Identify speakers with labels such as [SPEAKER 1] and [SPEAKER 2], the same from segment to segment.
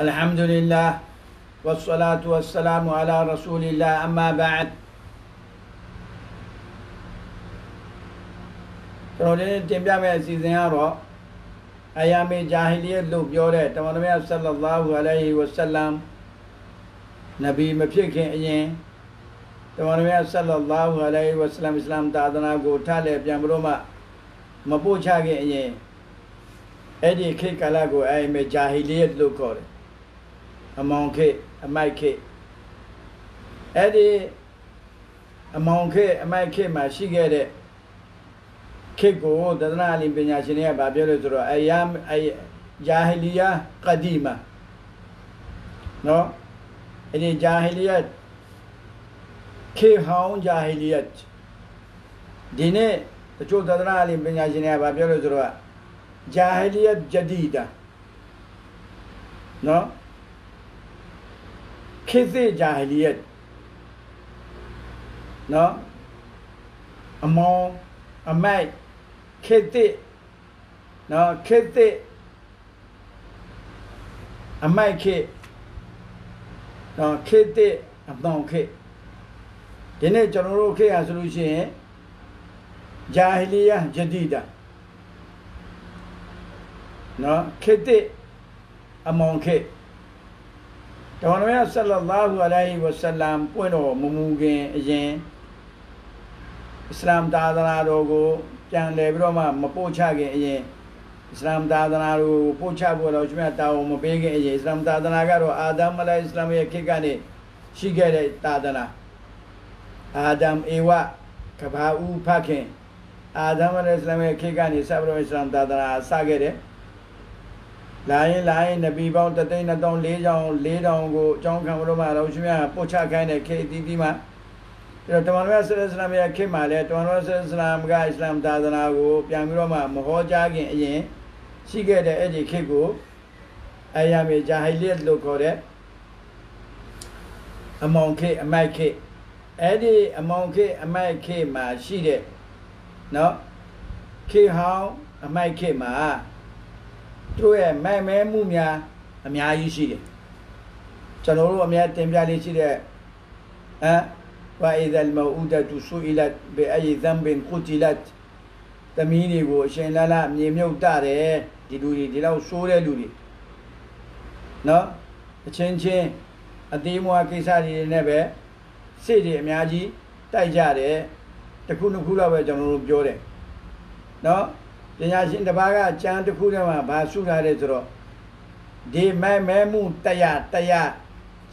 [SPEAKER 1] الحمد لله والصلاة والسلام على رسول الله أما بعد ကျွန်တော်တို့တင်ပြမယ့်အစီအစဉ်ကတော့အယာမေဂျာဟီလီယတ်လို့ပြောတဲ့တမန်တော်မြတ်ဆလ္လာလာဟူအလိုင်ဟီဝါဆလမ်နဗီမဖြစ်ခင်အရင်တမန်တော်မြတ်ဆလ္လာလာဟူအလိုင်ဟီဝါဆလမ်အစ္စလာမ်သာသနာကိုထားလေပြန်ပြီးတော့မှမပို့ချခင်အရင်အဲ့ဒီခေတ်ကာလကိုအယာမေဂျာဟီလီယတ်လို့ခေါ်တယ်အမောင်ခေတ်အမိုက်ခေတ်အဲ့ဒီအမောင်ခေတ်အမိုက်ခေတ်မှာရှိခဲ့တဲ့ခေတ်ကိုသဒ္ဒနာအလီပညာရှင်တွေကဗာပြောလို့ဆိုတော့အယာဂျာဟီလီယာကဒီမာနော်အဲ့ဒီဂျာဟီလီယတ်ခေတ်ဟောင်းဂျာဟီလီယတ်ဒီနေ့တချို့သဒ္ဒနာအလီပညာရှင်တွေကဗာပြောလို့ဆိုတော့ဂျာဟီလီယတ်ဂျဒီဒါနော်ခေတ်သစ်ဂျာဟီလီယတ်နော်အမောင်အမိုက်ခေတ်သစ်နော်ခေတ်သစ်အမိုက်ခေတ်နော်ခေတ်သစ်အမောင်ခေတ်ဒီနေ့ကျွန်တော်တို့ခေတ်ဟာဆိုလို့ရှိရင်ဂျာဟီလီယာဂျဒီဒါနော်ခေတ်သစ်အမောင်ခေတ်တမန်တော်မြတ်ဆလ္လာလာဟူအလိုင်ဟီဝါဆလမ်ပွင့်တော်မမူခင်အရင်အစ္စလာမ်သာသနာတော်ကိုပြန်လည်ပြီးတော့မှမပို့ချခင်အရင်အစ္စလာမ်သာသနာတော်ကိုပို့ချဖို့တော့ကျွန်တော်တာဝန်မပေးခင်အရင်အစ္စလာမ်သာသနာကတော့အာဒမ်အလိုင်အစ္စလာမ်ရဲ့ခေတ်ကနေရှိခဲ့တဲ့သာသနာအာဒမ်ဧဝကဘာဦးဖခင်အာဒမ်အလိုင်အစ္စလာမ်ရဲ့ခေတ်ကနေစပြီးတော့အစ္စလာမ်သာသနာစခဲ့တယ်လာရင်နဗီပေါင်း3,400ကိုအကြောင်းခံလို့မှတော့ရှင်များပို့ချခိုင်းတဲ့ခေတ်အသီးသီးမှာတမန်တော်ဆလ္လာလမ်ရဲ့ခေတ်မှာလည်းတမန်တော်ဆလ္လာလမ်ကအစ္စလာမ်သာသနာကိုပြန်ပြီးတော့မှမဟောကြားခင်အရင်ရှိခဲ့တဲ့အဲ့ဒီခေတ်ကိုအယာမေဂျာဟီလီယတ်လို့ခေါ်တဲ့အမောင်ခေတ်အမိုက်ခေတ်အဲ့ဒီအမောင်ခေတ်အမိုက်ခေတ်မှာရှိတဲ့နော်ခေတ်ဟောင်းအမိုက်ခေတ်မှာတို့ရဲ့မိုက်မဲမှုများအများကြီးရှိတယ်ကျွန်တော်တို့အများတင်ပြလေးရှိတဲ့وإذا الموءودة سئلت بأي ذنب قتلت သမီးတွေကိုအရှင်လာလာမြေမြုပ်တတယ်ဒီလူတွေဒီလောက်ဆိုးတဲ့လူတွေနော်အချင်းချင်းအသေးမွားကိစ္စတွေနဲ့ပဲစိတ်တွေအများကြီးတိုက်ကြတယ်တစ်ခုနှစ်ခုတော့ပဲကျွန်တော်တို့ပြောတယ်နော်ပညာရှင်တစ်ပါးကကျမ်းတစ်ခုထဲမှာဗာဆုထားတယ်ဆိုတော့ဒီမဲမှုတရား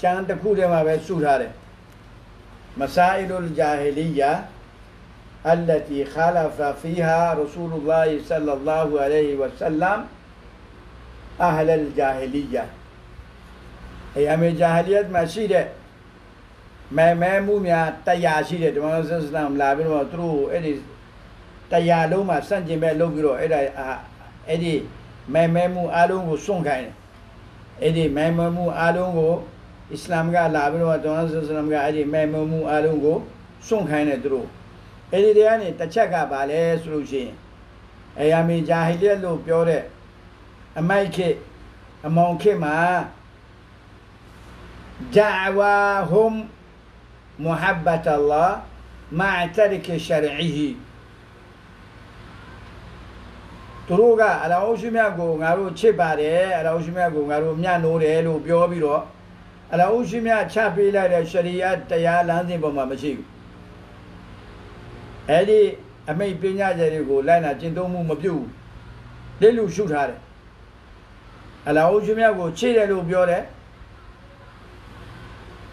[SPEAKER 1] ကျမ်းတစ်ခုထဲမှာပဲဆုထားတယ်مسائل الجاهلية التي خالف فيها رسول الله صلى الله عليه وسلم أهل الجاهلية أيام الجاهلية ما شيء ما موميا تياشيد تمام الإسلام لا بينما ترو إدي تيالو ما سنجي ما لو بيرو إدي ما مو ألونغو سونكاين إدي ما مو ألونغوอิสลามကလာပြီးတော့တောင်းဆလမ်ကအဲ့ဒီမဲမမှုအားလုံးကိုစွန့်ခိုင်းတယ်သူတို့အဲ့ဒီတရားနဲ့တစ်ချက်ကပါလဲဆိုလို့ရှိရင်အယာမီဂျာဟီလီယတ်လို့ပြောတဲ့အမိုက်ခေတ်အမောင်ခေတ်မှာဂျာဝါဟွမ်မုဟဘ္ဘတ်အလ္လာဟ်မာတရကရှရ်အီဟီသူတို့ကအလောဟ်ရှိမြတ်ကိုငါတို့ချစ်ပါတယ်အလောဟ်ရှိမြတ်ကိုငါတို့မြတ်နိုးတယ်လို့ပြောပြီးတော့အလ္လာဟ်ရှိမြတ်ချပေးလိုက်တဲ့ရှရီယတ်တရားလမ်းစဉ်ပေါ်မှာမရှိဘူးအဲ့ဒီအမိတ်ပညာချက်တွေကိုလိုက်နာကျင့်သုံးမှုမပြုဘူးလက်လူရှုထားတယ်အလ္လာဟ်ရှိမြတ်ကိုချစ်တယ်လို့ပြောတယ်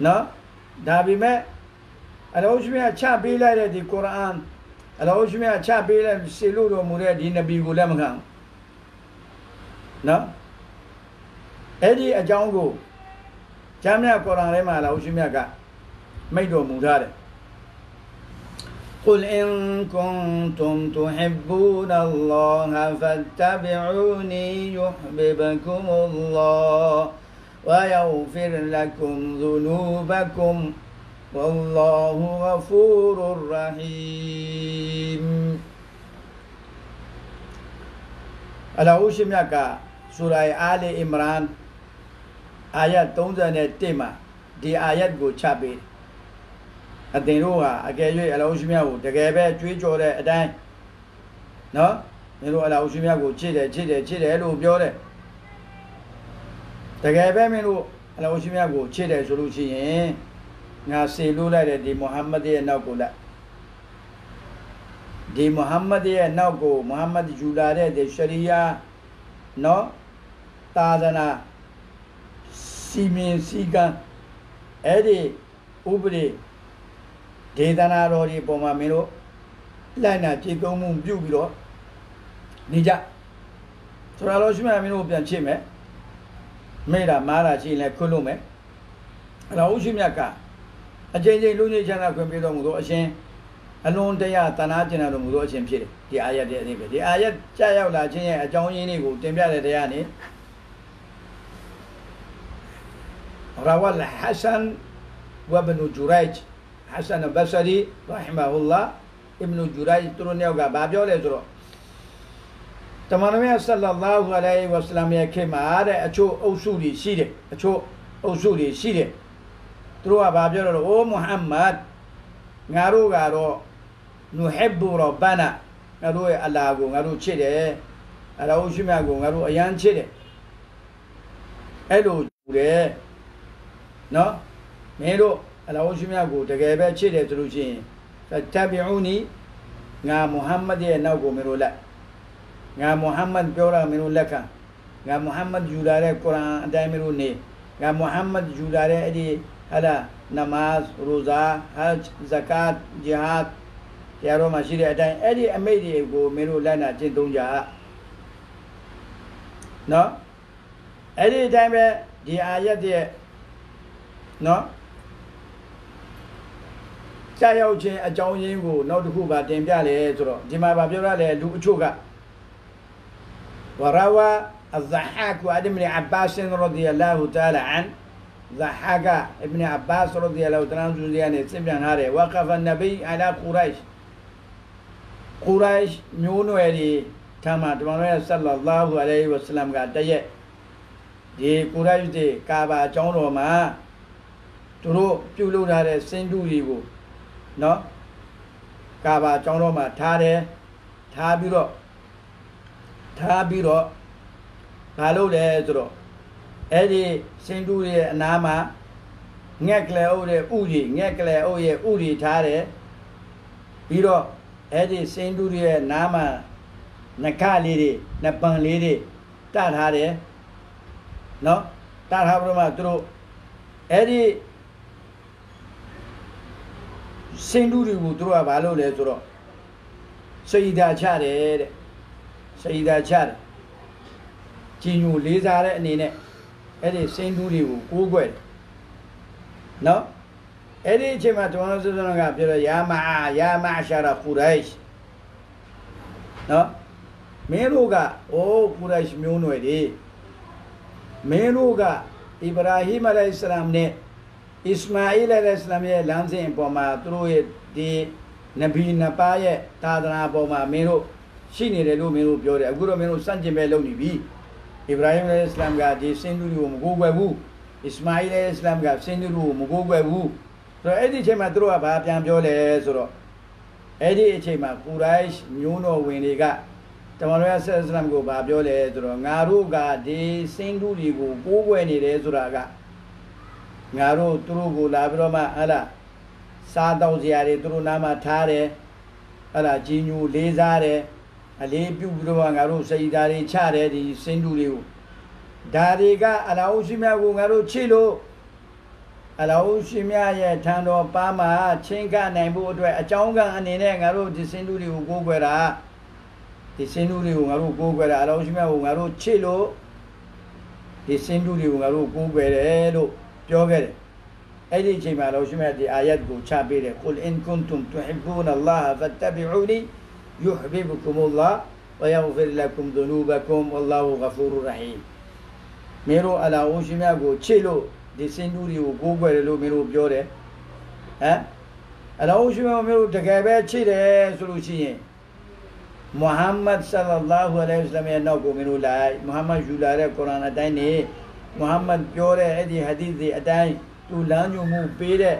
[SPEAKER 1] နော်ဒါပေမဲ့အလ္လာဟ်ရှိမြတ်ချပေးလိုက်တဲ့ဒီကုရ်အာန်အလ္လာဟ်ရှိမြတ်ချပေးလိုက်စေလို့တော်မူတဲ့ဒီနဗီကိုလက်မခံဘူးနော်အဲ့ဒီအကြောင်းကိုကျမ်းမြတ်ကုရ်အာန်ထဲမှာအလ္လာဟ်ရှိမြတ်ကမိန့်တော်မူထားတယ် قل إن كنتم تحبون الله فاتبعوني يحببكم الله ويغفر لكم ذنوبكم والله غفور رحيم အလ္လာဟ်ရှိမြတ်ကဆူရာအာလီအီမရန် ayat 31မှာဒီ ayat ကိုချပေးအသင်တို့ဟာအကယ်၍အလ္လာဟ်ရှိမြတ်ကိုတကယ်ပဲကြွေးကြော်တဲ့အတိုင်းနော်မင်းတို့အလ္လာဟ်ရှိမြတ်ကိုချစ်တယ်လို့ပြောတယ်တကယ်ပဲမင်းတို့အလ္လာဟ်ရှိမြတ်ကိုချစ်တယ်ဆိုလို့ရှိရင်ငါစေလို့လိုက်တဲ့ဒီမုဟမ္မဒ်ရဲ့နောက်ကိုလိုက်ဒီမုဟမ္မဒ်ရဲ့နောက်ကိုမုဟမ္မဒ်ယူလာတဲ့ဒီရှရီယာနော်သာသနာစီမင်းစီကံအဲ့ဒီဥပဒေဒေသနာတော်ဒီပုံမှာမင်းတို့လိုက်နာကြည်ကုံမှုပြုပြီးတော့နေကြဆိုတော့ရှိမှမင်းတို့ပြန်ချစ်မယ်မေ့တာမားတာရှိရင်လည်းခွတ်လို့မယ်အဲ့တော့ဥရှိမြတ်ကအချိန်ချင်းလူကြီးချမ်းသာခွင့်ပေးတော်မူသောအရှင်အလွန်တရာတနာကျင်တော်မူသောအရှင်ဖြစ်တယ်ဒီအာယတ်ရဲ့အသေးပဲဒီအာယတ်ကြာရောက်လာခြင်းရဲ့အကြောင်းရင်းလေးကိုတင်ပြတဲ့တရားနဲ့روى الحسن وابن جريج حسن البصري رحمه الله ابن جريج تروني وقع بابيو لزرو تمانوية صلى الله عليه وسلم يكيما هذا أشو أوصولي سيدي أشو أوصولي سيدي تروى بابيو لزرو أو محمد غارو غارو نحب ربنا غارو الله غارو چيدي غارو شمي غارو أيان چيدي ألو جوريနော်မင်းတို့အလ္လာဟ်ရှိမြတ်ကိုတကယ်ပဲချစ်တယ်ဆိုလို့ရှိရင်တဘီအူနီငါမုဟမ္မဒ်ရဲ့နောက်ကိုမင်းတို့လိုက်ငါမုဟမ္မဒ်ပြောတာမင်းတို့လက်ခံငါမုဟမ္မဒ်ယူလာတဲ့ကုရ်အာန်အတိုင်းမင်းတို့နေငါမုဟမ္မဒ်ယူလာတဲ့အဲ့ဒီဟာလာနမတ်ရိုဇာဟဂျ်ဇကတ်ဂျီဟတ်တရားတော်မှာရှိတဲ့အတိုင်းအဲ့ဒီအမိန့်တွေကိုမင်းတို့လိုက်နာကျင့်သုံးကြနော်အဲ့ဒီအတိုင်းပဲဒီအာယတ်ရဲ့နော်ကြာရောက်ခြင်းအကြောင်းရင်းကိုနောက်တစ်ခုပါတင်ပြလေဆိုတော့ဒီမှာဗာပြောရလေလူအချို့ကဝရာဝါالضحاك وابن عباس رضي الله تعالى عنه ضحاك ابن عباس رضي الله تعالى عنه يعني سمعنا هذا وقف النبي على قريش ميونو يلي تمام صلى الله عليه وسلم قال دي قريش دي كعبة جونو ماသူတို့ပြုလုပ်ထားတဲ့စင်တူတွေကိုနော်ကာဘာကျောင်းတော်မှာထားတယ်ထားပြီးတော့ဘာလုပ်လဲဆိုတော့အဲ့ဒီစင်တူရဲ့အနားမှာငှက်ကလေးအုပ်ရဲ့ဥကြီးငှက်ကလေးအုပ်ရဲ့ဥကြီးထားတယ်ပြီးတော့အဲ့ဒီစင်တူရဲ့နားမှာနခလေးတွေနပန်လေးတွေတတ်ထားတယ်နော်တတ်ထားပြီးတော့မှသူတို့အဲ့ဒီစင်တူတွေကိုသူတို့ကဘာလုပ်လဲဆိုတော့စိတ်ဓာတ်ချတယ်တဲ့စိတ်ဓာတ်ချတယ်ကြီးညိုလေးစားတဲ့အနေနဲ့အဲ့ဒီစင်တူတွေကိုကိုးကွယ်တယ်နော်အဲ့ဒီအချိန်မှာတော်တော်ဆန်းကပြောတော့ယာမာရှာရာကူရိုက်နော်မင်းတို့ကအိုးကူရိုက်မျိုးနွယ်တွေမင်းတို့ကအစ္စရာဟိမ် အလိုင်ဟိစလမ်နဲ့အစ္စမာအီလ် အလိုင်ဟိစလမ်ရဲ့လမ်းစဉ်အပေါ်မှာသူတို့ရဲ့ဒီနဗီနှစ်ပါးရဲ့သာသနာပေါ်မှာမင်းတို့ရှိနေတယ်လို့မင်းတို့ပြောတယ်အခုတော့မင်းတို့စန့်ကျင်ပဲလုပ်နေပြီအစ္စရာဟိမ် အလိုင်ဟိစလမ်ကဒီစင်တူတွေကိုမကိုးကွယ်ဘူးအစ္စမာအီလ် အလိုင်ဟိစလမ်ကစင်တူတွေကိုမကိုးကွယ်ဘူးဆိုတော့အဲ့ဒီအချိန်မှာသူတို့ကဘာပြန်ပြောလဲဆိုတော့အဲ့ဒီအချိန်မှာကူရိုက်မျိုးတော်ဝင်တွေကတမန်တော်ဆလ္လာလမ်ကိုဘာပြောလဲဆိုတော့ငါတို့ကဒီစင်တူတွေကိုကိုးကွယ်နေတယ်ဆိုတာကငါတို့သူတို့ကိုလာပြီးတော့မှဟလာစားတောက်စရာတွေသူတို့နားမှာထားတယ်ဟလာကြီးညိုလေးစားတယ်အလေးပြုပြီးတော့ငါတို့စိတ်ဓာတ်တွေချတယ်ဒီစင်တူတွေကိုဒါတွေကအလ္လာဟ်ရှိမြတ်ကိုငါတို့ချစ်လို့အလ္လာဟ်ရှိမြတ်ရဲ့ထံတော်ပါမှာချင်းကနိုင်ဖို့အတွက်အကြောင်းကအနေနဲ့ငါတို့ဒီစင်တူတွေကိုကိုးကွယ်တာဒီစင်တူတွေကိုငါတို့ကိုးကွယ်တာအလ္လာဟ်ရှိမြတ်ကိုငါတို့ချစ်လို့ဒီစင်တူတွေကိုငါတို့ကိုးကွယ်တယ်လို့ပြောခဲ့တယ်အဲ့ဒီအချိန်မှာတော့ရှိမြတ်ဒီအာယတ်ကိုချပေးတယ် قل إن كنتم تحبون الله فاتبعوني يحببكم الله ويغفر لكم ذنوبكم والله غفور رحيم မင်းတို့အလ္လာဟ်ရှိမြတ်ကိုချစ်လို့ဒီစင်တူတွေကိုကိုးကွယ်တယ်လို့မင်းတို့ပြောတယ်ဟမ်အလ္လာဟ်ရှိမြတ်ကိုမင်းတို့တကယ်ပဲချစ်တယ်ဆိုလို့ရှိရင်မုဟမ္မဒ်ဆလ္လာလာဟူအလိုင်ဟိဝါဆလမ်ရဲ့နောက်ကိုမင်းတို့လိုက်မုဟမ္မဒ်ယူလာတဲ့ကုရ်အာန်အတိုင်းနေ Muhammadပြောတဲ့အဲ့ဒီ hadith တွေအတိုင်းသူလမ်းညွှန်မှုပေးတဲ့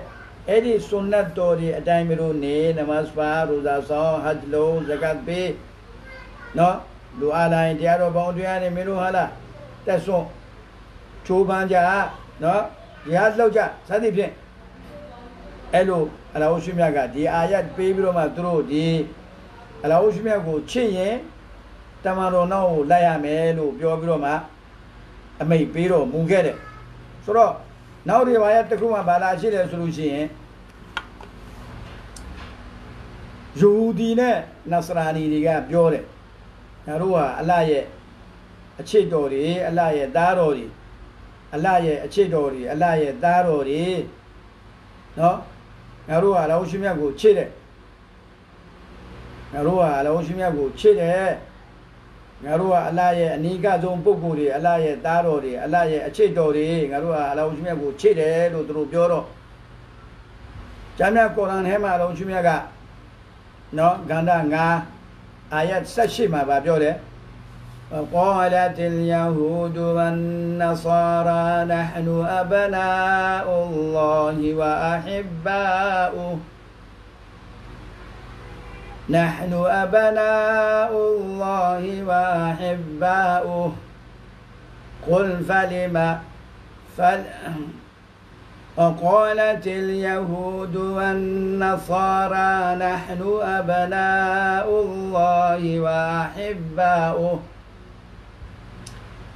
[SPEAKER 1] အဲ့ဒီ sunnat တော်တွေအတိုင်းမျိုးနေ namaz ပါ roza ဆောင် hajj လုံး zakat ပေးနော်လူအားတိုင်းတရားတော်ပေါင်းတရားတွေမျိုးဟာလားတက်စွန့်ချိုးပန်းကြနော်ရားလောက်ကြစသဖြင့်အဲ့လိုအလ္လာဟ်ရှိမြတ်ကဒီအာယတ်ပေးပြီးတော့မှသူတို့ဒီအလ္လာဟ်ရှိမြတ်ကိုချစ်ရင်တမန်တော်နောက်ကိုလိုက်ရမယ်လို့ပြောပြီးတော့မှအမိန့်ပေးတော့မူခဲ့တယ်ဆိုတော့နောက်ဒီဘာယတ်တစ်ခုမှဘာလာရှိတယ်ဆိုလို့ရှိရင်ယူဒီနဲ့နဆရာနီတွေကပြောတယ်ငါတို့ဟာအလ္လာဟ်ရဲ့အချစ်တော်တွေအလ္လာဟ်ရဲ့သားတော်တွေအလ္လာဟ်ရဲ့အချစ်တော်တွေအလ္လာဟ်ရဲ့သားတော်တွေနော်ငါတို့ဟာအလ္လာဟ်ရှိမြတ်ကိုချစ်တယ်ငါတို့ဟာအလ္လာဟ်ရှိမြတ်ကိုချစ်တယ်ငါတို့ဟာအလ္လာဟ်ရဲ့အနီးကဆုံးပုဂ္ဂိုလ်တွေအလ္လာဟ်ရဲ့သားတော်တွေအလ္လာဟ်ရဲ့အချစ်တော်တွေငါတို့ဟာအလ္လာဟ်ရှိမြတ်ကိုချစ်တယ်လို့သူတို့ပြောတော့ကျမ်းမြတ်ကုရ်အာန်ထဲမှာအလ္လာဟ်ရှိမြတ်ကနော်ကန္တာ9အာယတ်18မှာဗာပြောတယ် قالت اليهود والنصارى نحن أبناء الله وأحباؤه نحن أبناء الله وأحباؤه قل وقالت اليهود والنصارى نحن أبناء الله وأحباؤه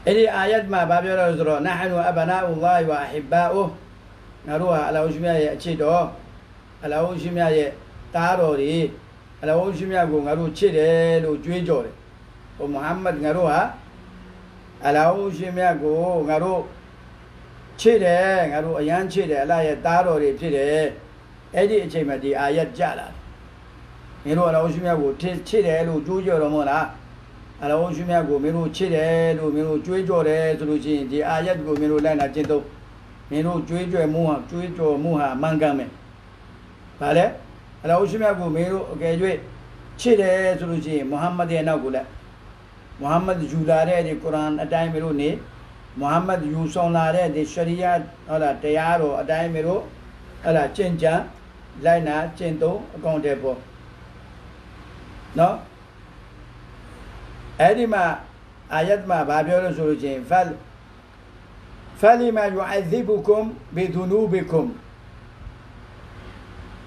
[SPEAKER 1] إلي آيات ما بابي رزرو نحن أبناء الله وأحباؤه نروها على وشمية يأتشيدو على وشمية تاروري على وشمية نرو تشيدي لو جويجوري ومحمد نروها على وشمية نرو ချစ်တယ်ငါတို့အရန်ချစ်တယ်အလ္လာဟ်ရဲ့သားတော်တွေဖြစ်တယ်အဲ့ဒီအချိန်မှာဒီအာယတ်ကြလာတယ်မင်းတို့အလ္လာဟ်ရှိမြတ်ကိုချစ်တယ်လို့ကြွေးကြော်တော်မဟုတ်လားအလ္လာဟ်ရှိမြတ်ကိုမင်းတို့ချစ်တယ်လို့မင်းတို့ကြွေးကြော်တယ်ဆိုလို့ရှိရင်ဒီအာယတ်ကိုမင်းတို့လိုက်နာကျင့်သုံးမင်းတို့ကြွေးကြော်မှုဟာမှန်ကန်မယ်ဗါလဲအလ္လာဟ်ရှိမြတ်ကိုမင်းတို့အကယ်၍ချစ်တယ်ဆိုလို့ရှိရင်မုဟမ္မဒ်ရဲ့နောက်ကိုလိုက်မုဟမ္မဒ်ယူလာတဲ့ဒီကုရ်အာန်အတိုင်းမင်းတို့နေမုဟမ္မဒ်ယူဆောင်လာတဲ့ဒီရှရီယာဟုတ်လားတရားတော်အတိုင်းမျိုးဟုတ်လားကျင့်ကြံလိုက်နာကျင့်သုံးအကောင့်တွေပေါ့နော်အဲ့ဒီမှာအာယတ်မှာဗာပြောလို့ဆိုလို့ချင်းفلما يعذبكم بذنوبكم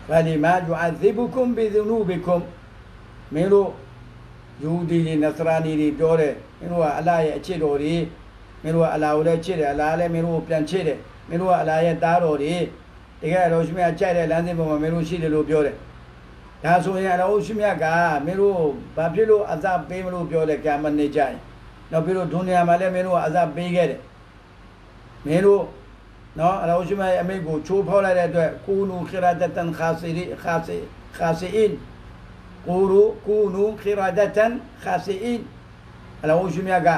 [SPEAKER 1] فلما يعذبكم بذنوبكم မင်းတို့ယူဒီနစရာနီတွေပြောတယ်မင်းတို့ကအလ္လာဟ်ရဲ့အချစ်တော်တွေမင်းတို့ကအလ္လာဟ်ကိုလည်းချစ်တယ်အလ္လာဟ်လည်းမင်းတို့ကိုပြန်ချစ်တယ်မင်းတို့ကအလ္လာဟ်ရဲ့သားတော်တွေတကယ်တော့ရှိမြတ်ကြိုက်တဲ့လမ်းစဉ်ပေါ်မှာမင်းတို့ရှိတယ်လို့ပြောတယ်ဒါဆိုရင်အလ္လာဟ်ရှိမြတ်ကမင်းတို့ဘာဖြစ်လို့အဇပ်ပေးမလို့ပြောတယ်ကြာမနေကြရင်နောက်ပြီးတော့ဒုနီယာမှာလည်းမင်းတို့ကအဇပ်ပေးခဲ့တယ်မင်းတို့နော်အလ္လာဟ်ရှိမြတ်ရဲ့အမိန့်ကိုချိုးဖောက်လိုက်တဲ့အတွက်ကူနူခိရဒတန်ခါစီအင်ကူနူခိရဒတန်ခါစီအင်အလ္လာဟ်ရှိမြတ်က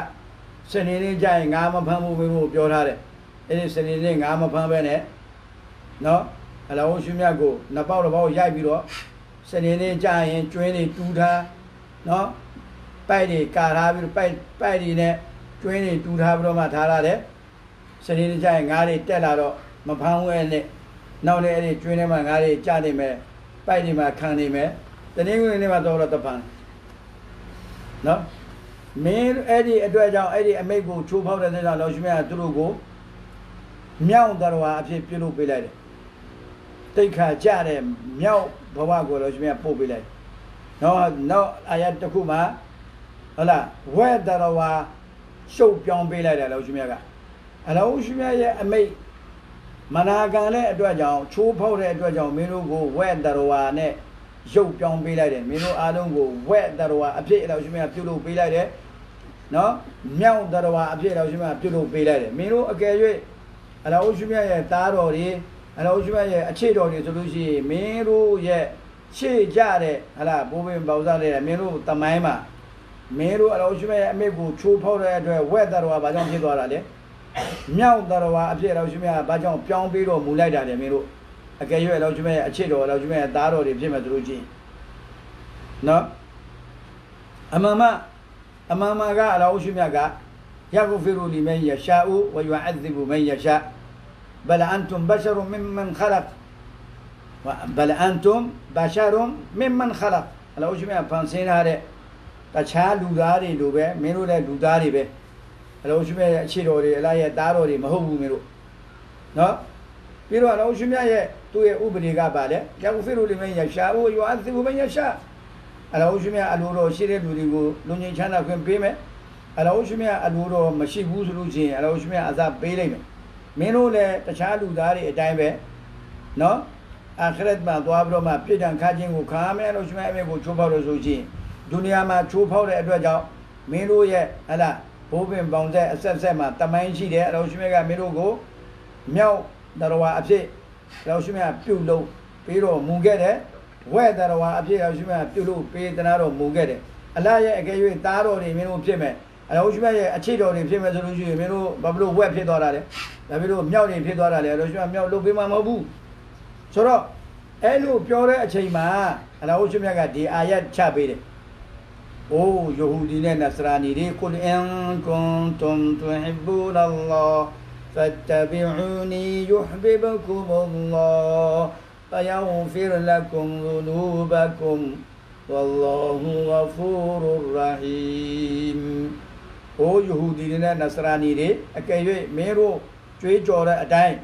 [SPEAKER 1] စနေနေ့ကျရင်ငါမဖမ်းဘူးမင်းတို့ပြောထားတယ်အဲ့ဒီစနေနေ့ငါမဖမ်းပဲနဲ့နော်အလ္လာဟ်ရှိမြတ်ကိုနှစ်ပေါက်တစ်ပေါက်ရိုက်ပြီးတော့စနေနေ့ကျရင်ကျွင်းတွေတူးထားနော်ပိုက်တွေကာထားပြီးတော့ပိုက်တွေနဲ့ကျွင်းတွေတူးထားပြီးတော့မှထားရတယ်စနေနေ့ကျရင်ငါးတွေတက်လာတော့မဖမ်းဝဲနဲ့နောက်လည်းအဲ့ဒီကျွင်းထဲမှာငါးတွေကျနေမယ်ပိုက်တွေမှာခံနေမယ်တနင်္ဂနွေနေ့မှာတော့တပန်းနော်မင်းအဲ့ဒီအတွက်ကြောင့်အဲ့ဒီအမိတ်ကိုချိုးဖောက်တဲ့တဲ့ကြောင့်လောရှိမြတ်ကသူတို့ကိုမြောက်တော်ဝါအဖြစ်ပြုလုပ်ပေးလိုက်တယ်တိတ်ခါကြတဲ့မြောက်ဘဝကိုလောရှိမြတ်ပို့ပေးလိုက်နောက်အာယတ်တစ်ခုမှာဟုတ်လားဝဲတော်ဝါရှုပ်ပြောင်းပေးလိုက်တယ်လောရှိမြတ်ကအလောရှိမြတ်ရဲ့အမိတ်မနာခံတဲ့အတွက်ကြောင့်ချိုးဖောက်တဲ့အတွက်ကြောင့်မင်းတို့ကိုဝဲတော်ဝါနဲ့ရုပ်ပြောင်းပေးလိုက်တယ်မင်းတို့အားလုံးကိုဝဲတော်ဝါအဖြစ်လောရှိမြတ်ပြုလုပ်ပေးလိုက်တယ်နော်မြောက်တော်ဝါအဖြစ်လောရှိမြတ်ပြုလုပ်ပေးလိုက်တယ်မင်းတို့အကယ်၍အလ္လာဟ်ရှိမြတ်ရဲ့သားတော်တွေအလ္လာဟ်ရှိမြတ်ရဲ့အချစ်တော်တွေဆိုလို့ရှိရင်မင်းတို့ရဲ့ရှေ့ကြတဲ့ဟလာဘိုးဘင်းပေါစားတဲ့မင်းတို့တမိုင်းမှာမင်းတို့အလ္လာဟ်ရှိမြတ်ရဲ့အမိတ်ကိုချိုးဖောက်တဲ့အတွက်ဝဲတော်ဝါဘာကြောင့်ဖြစ်သွားတာလဲမြောက်တော်ဝါအဖြစ်အလ္လာဟ်ရှိမြတ်ဘာကြောင့်ပြောင်းပေးတော်မူလိုက်တာလဲမင်းတို့အကယ်၍အလ္လာဟ်ရှိမြတ်ရဲ့အချစ်တော်အလ္လာဟ်ရှိမြတ်ရဲ့သားတော်တွေဖြစ်မဲ့သူတို့ချင်းနော်အမှန်မှန်ကအလ္လာဟ်ရှိမြတ်က يغفر لمن يشاء ويعذب من يشاء بل أنتم بشر ممن خلق بل أنتم بشر ممن خلق الله شمع فانسين هذا تشال لوداري لوبه منو له لوداري به الله شمع شيروري لا يداروري مهوب منو نا بيرو الله شمع توي أوبريغا بالله يغفر لمن يشاء ويعذب من يشاء الله شمع ألورو شير لوريغو لوني شانا كم بيمه الله شمع ألورو مشي بوزلوجين الله شمع عذاب بيليمه منو له تشال لوداري دايمه نا آخرت ما دوابرو ما پیدان کاجین کو کامه الله شمع امه کو چوبارو سوچین دنیا ما چوباوတဲ့အတွက်ကြောင့်မင်းတို့ရဲ့ဟလာဘိုးပင်ပေါင်တဲ့အဆက်ဆက်မှာတမိုင်းရှိတယ်Allahရှမြတ်ကမင်းတို့ကိုမြောက်တော်ဝါအဖြစ်Allahရှမြတ်ပြုလုပ်ပြီးတော့မူခဲ့တယ်ဝဲတော်ဝါအဖြစ်Allahရှမြတ်ပြုလုပ်ပေးတနာတော့မူခဲ့တယ်အလရဲ့အကယ်၍သားတော်တွေမင်းတို့ဖြစ်မယ်Allahရှမြတ်ရဲ့အခြေတော်တွေဖြစ်မယ်ဆိုလို့ရှိရင်မင်းတို့ဘာဖြစ်လို့ဝဲဖြစ်သွားတာလဲဒါပြီးတော့မြောက်တွေဖြစ်သွားတာလဲAllahရှမြတ်မြောက်လုပ်ပေးမှာမဟုတ်ဘူးဆိုတော့အဲ့လိုပြောတဲ့အချိန်မှာAllahရှမြတ်ကဒီအာယတ်ချပေးတယ်โอ้ยูฮูดีและนัสรานีดิกุลอินกุนตุมตุฮิบบูนัลลอฮ์ฟัตตะบิอูนียุฮบิบุคุมุลลอฮ์ฟะยัฆฟิรละกุมซุนูบะกุมวัลลอฮุฆะฟูรุรเราะฮีมโอ้ยูฮูดีและนัสรานีดิအကယ်၍မင်းတို့ကြွေးကြော်တဲ့အတိုင်း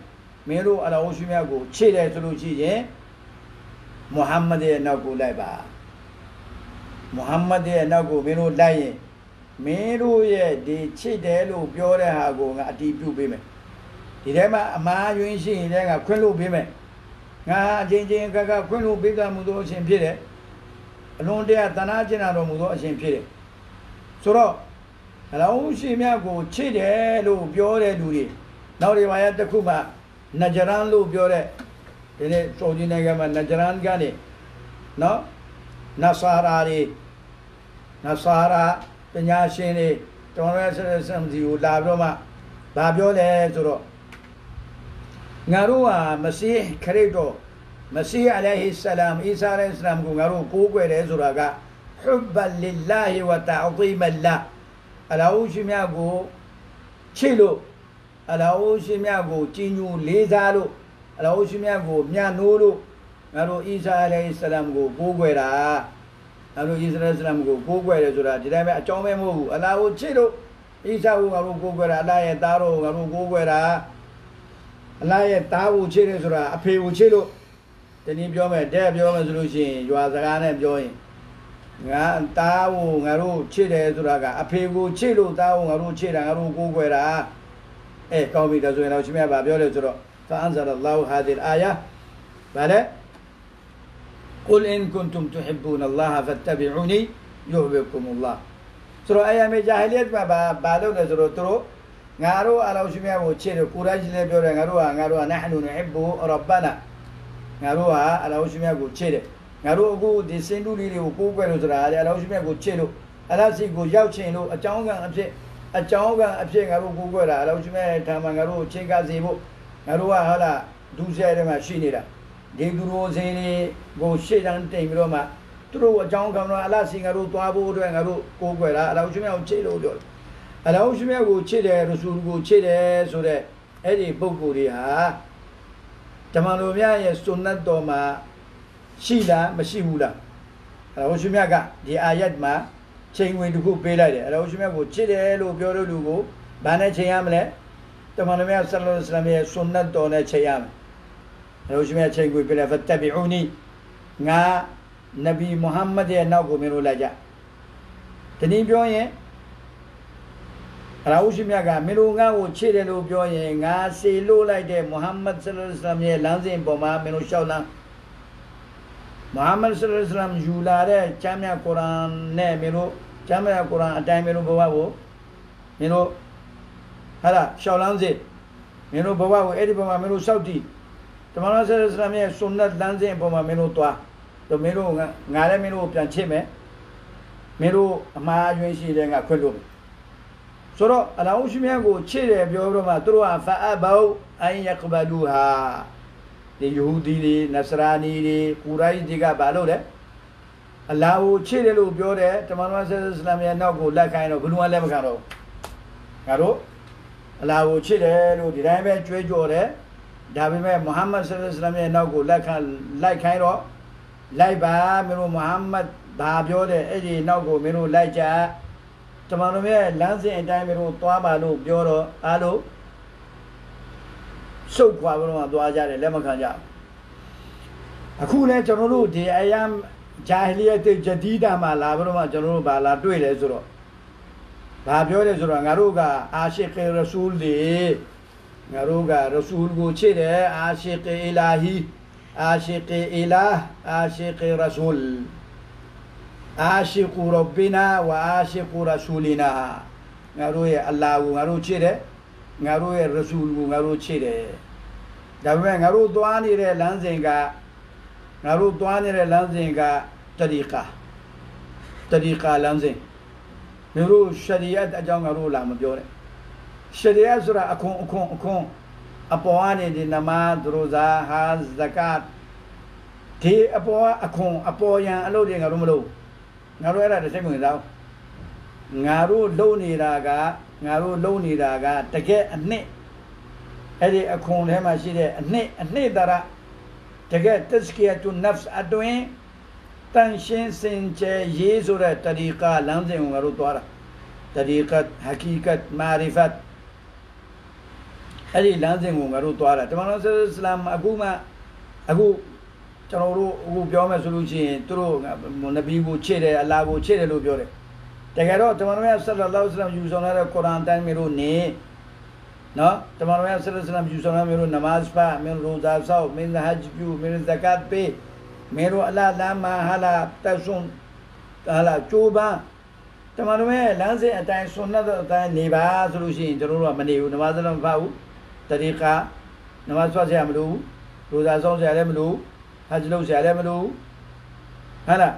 [SPEAKER 1] မင်းတို့အလ္လာဟ်ရှိမြတ်ကိုချစ်တယ်ဆိုလို့ရှိရင်မုဟမ္မဒ်ရဲ့နောက်ကိုလိုက်ပါမုဟမ္မဒ်ရဲ့နောက်ကိုမင်းတို့လိုက်ရင်မင်းတို့ရဲ့ဒီချစ်တယ်လို့ပြောတဲ့ဟာကိုငါအတီးပြုတ်ပေးမယ်ဒီထဲမှာအမှားယွင်းရှိရင်လည်းငါခွင့်လို့ပေးမယ်ငါအချင်းချင်းကခွင့်လို့ပေးကမှုသောအရှင်ဖြစ်တယ်အလွန်တရာတနာကျင်တော်မူသောအရှင်ဖြစ်တယ်ဆိုတော့အလောင်းရှိမြတ်ကိုချစ်တယ်လို့ပြောတဲ့လူတွေနောက်ဒီဘာရတစ်ခုမှနဂျရန်လို့ပြောတဲ့ဒီနေ့ဆိုဒီနိုင်ငံမှာနဂျရန်ကနေနော်နဆာရာတွေနဆာရာပညာရှင်တွေတော်ရဲဆမ်စီကိုလာပြီးတော့မှဗာပြောလဲဆိုတော့ငါတို့ဟာမစီးခရစ်တော်မစီးအလိုင်ဟီဆလမ်အီဆာအလိုင်ဆလမ်ကိုငါတို့ကိုးကွယ်တယ်ဆိုတာကဟူဘလ်လာဟီဝတအဇီမလ္လာအလာဟူရှိမြတ်ကိုချစ်လို့အလာဟူရှိမြတ်ကိုကြည်ညိုလေးစားလို့အလာဟူရှိမြတ်ကိုမြတ်နိုးလို့ငါတို့အီဆာအလိုင်ဆလမ်ကိုကိုးကွယ်တာငါတို့အီဆာအလိုင်ဆလမ်ကိုကိုးကွယ်တယ်ဆိုတာဒီတိုင်းပဲအကြောင်းပဲမဟုတ်ဘူးအလာဟူချစ်လို့အီဆာကိုငါတို့ကိုးကွယ်တာအလာရဲ့သားတော်ကိုငါတို့ကိုးကွယ်တာအလာရဲ့သားကိုချစ်တယ်ဆိုတာအဖေကိုချစ်လို့တနည်းပြောမယ်တဲ့ပြောမယ်ဆိုလို့ရှိရင်ရွာစကားနဲ့ပြောရင်ငါသားကိုငါတို့ချစ်တယ်ဆိုတာကအဖေကိုချစ်လို့သားကိုငါတို့ချစ်တာငါတို့ကိုးကွယ်တာကောင်းပြီဒါဆိုရင်တော့ရှင်မြတ်ဗာပြောလဲဆိုတော့ဖာအန်ဇာလလာဟူဟာဒီလ်အာယာဗါလဲقل إن كنتم تحبون الله فاتبعوني يحببكم الله ဆိုတော့အယာမေဂျာဟီလီယတ်မှာဘာလုပ်လဲဆိုတော့သူတို့ငါတို့အလောရှင်မြတ်ကိုချစ်တယ်ကုရ်အာန်လည်းပြောတယ်ငါတို့ဟာနဟ်နူနဟစ်ဘူရဘ္ဘာနာငါတို့ဟာအလောရှင်မြတ်ကိုချစ်တယ်ငါတို့အခုဒီစင်တူလေးတွေကိုကိုးကွယ်လို့ဆိုတာလေအလောရှင်မြတ်ကိုချစ်လို့အလစီကိုရောက်ချင်လို့အကြောင်းကံအဖြစ်ငါတို့ကိုးကွယ်တာအလောရှင်မြတ်ထာမငါတို့ချင်းကစေဖို့ငါတို့ကဟာလာဒုစရိုက်တွေမှာရှိနေတာဒီသူတို့စင်းလေးကိုရှေ့တန်းတင်ပြီးတော့မှသူတို့အကြောင်းကံတော့အလစီငါတို့သွားဖို့အတွက်ငါတို့ကိုးကွယ်တာအလောရှင်မြတ်ကိုချစ်လို့ပြောတယ်အလောရှင်မြတ်ကိုချစ်တယ်ရဆူလ်ကိုချစ်တယ်ဆိုတဲ့အဲ့ဒီပုဂ္ဂိုလ်တွေဟာဓမ္မတော်များရဲ့ဆွန်နတ်တော်မှာရှိလားမရှိဘူးလားအလောရှင်မြတ်ကဒီအာယတ်မှာချိန်ဝင်တစ်ခုပေးလိုက်တယ်အလောရှင်မြတ်ကိုချစ်တယ်လို့ပြောတဲ့လူကိုဘာနဲ့ချိန်ရမလဲဓမ္မတော်များဆလ္လာလဟ်အလိုင်းဝါဆလမ်ရဲ့ဆွန်နတ်တော်နဲ့ချိန်ရမယ်အလောရှင်မြတ်ချိန်ဝင်ပေးလိုက်ဖတ်တဘီအူနီငါနဗီမုဟမ္မဒ်ရဲ့နောက်ကိုမင်းတို့လိုက်ကြဒီနည်းပြောရင်အလောရှင်မြတ်ကမင်းတို့ငါ့ကိုချစ်တယ်လို့ပြောရင်ငါစေလို့လိုက်တဲ့မုဟမ္မဒ်ဆလ္လာလဟ်အလိုင်းဝါဆလမ်ရဲ့လမ်းစဉ်ပေါ်မှာမင်းတို့ရှောက်လမ်းမုဟမ္မဒ်ဆလ္လာလဟ်အလိုင်းဝါဆလမ်ယူလာတဲ့ကျမ်းမြတ်ကုရ်အာန်နဲ့မင်းတို့ကျမ်းမြတ်ကုရ်အာန်အတိုင်းမင်းတို့ဘဝကိုမင်းတို့ဟာလားရှောက်လမ်းစေမင်းတို့ဘဝကိုအဲ့ဒီဘဝမင်းတို့စောက်တည်ဓမ္မတော်ဆလ္လာလဟ်အလိုင်းဝါဆလမ်ရဲ့ဆွန်နတ်လမ်းစဉ်ပေါ်မှာမင်းတို့သွားတော့မင်းတို့ငါလည်းမင်းတို့ပြန်ချစ်မယ်မင်းတို့အမှားအယွင်းရှိတဲ့ငါခွင့်လို့ဆိုတော့အလောရှင်မြတ်ကိုချစ်တယ်ပြောတော့မှသူတို့ကဖာအဘောအန်ယကဘလူဟာဒီယဟူဒီတွေနဆရာနီတွေကူရိုင်းတွေကဘာလို့လဲအလာကိုချစ်တယ်လို့ပြောတယ်တမန်တော်ဆလ္လာလဟ်အလိုင်းဝါဆလမ်ရဲ့နောက်ကိုလက်ခိုင်းတော့ဘယ်သူမှလက်မခံတော့င ngaro Allahu chide lo di dai be chwe jo de da bai me Muhammad sallallahu alaihi wasallam ye nauk ko lai khai ro lai ba mero Muhammad ba pyo de ai nauk ko mero lai cha tama lo me lang sin atai mero twa ba lo pyo ro a lo sou kwa ba lo twa ja de let ma khan jaအခုလဲကျွန်တော်တို့ဒီအယံဂျာဟီလီယတ်ဂျဒီဒါမှာလာပြီးတော့မှကျွန်တော်တို့ဘာလာတွေ့လဲဆိုတော့ဘာပြောလဲဆိုတော့ငါတို့ကအာရှိကေရဆူလ်တွေငါတို့ကရဆူလ်ကိုချစ်တယ်အာရှိကေအီလာဟီအာရှိကေအီလာအာရှိကေရဆူလ်အာရှိကူရဘီနာဝအာရှိကူရဆူလီနာငါတို့ရဲ့အလ္လာဟ်ကိုငါတို့ချစ်တယ်ငါတို့ရဲ့ရဆူလ်ကိုငါတို့ချစ်တယ်ဒါပေမဲ့ငါတို့သွားနေတဲ့လမ်းစဉ်ကငါတို့သွားနေတဲ့လမ်းစဉ်ကတရီကာလမ်းစဉ်မျိုးတို့ရှရီယတ်အကြောင်းငါတို့လာမပြောနဲ့ရှရီယတ်ဆိုတာအခွန်အပေါ်ကနေဒီနမာဒ်ရိုဇာဟာဇကတ်ဒီအပေါ်ရန်အလုပ်တွေငါတို့မလုပ်ငါတို့အဲ့ဒါတစ်စိတ်မဝင်စားငါတို့လုံနေတာကတကယ်အနှစ်အဲ့ဒီအခွန်ထဲမှာရှိတဲ့အနှစ်တရတကယ်တစကီယတ်နဖ်စ်အတွင်းတန်ရှင်းစင်ကြယ်ရေးဆိုတဲ့တရီကာလမ်းစဉ်ကိုငါတို့သွားတာတရီကတ်ဟကီကတ်မာရီဖတ်အဲ့ဒီလမ်းစဉ်ကိုငါတို့သွားတာတမန်တော်ဆလ္လာလဟ်အလัยဟိဝါစလမ်အခုကျွန်တော်တို့အခုပြောမယ်ဆိုလို့ရှိရင်သူတို့နဗီကိုချစ်တယ်အလ္လာဟ်ကိုချစ်တယ်လို့ပြောတယ်တကယ်တော့တမန်တော်ဆလ္လာလဟ်အလัยဟိဝါစလမ်ယူဆောင်တဲ့ကုရ်အာန်တိုင်းမျိုးနေနော်တမန်တော်ဆလ္လာလဟ်အလัยဟိဝါစလမ်ယူဆောင်တဲ့မျိုးနမတ်ပါမျိုးရိုဇာဆောက်မင်းဟဂျ်ပြုမျိုးဇကတ်ပေးमेरो अल्लाह लामा हाला तसुन हाला चोबा तमारो में लान से अटाई सुन्नत अटाई नेबा सोलुशन जरूर मने हो नमाज न फाऊ तरीका नमाज पढ़ से हम लोग रोजा सौं से आले हम लोग हज लोग से आले हम लोग हाला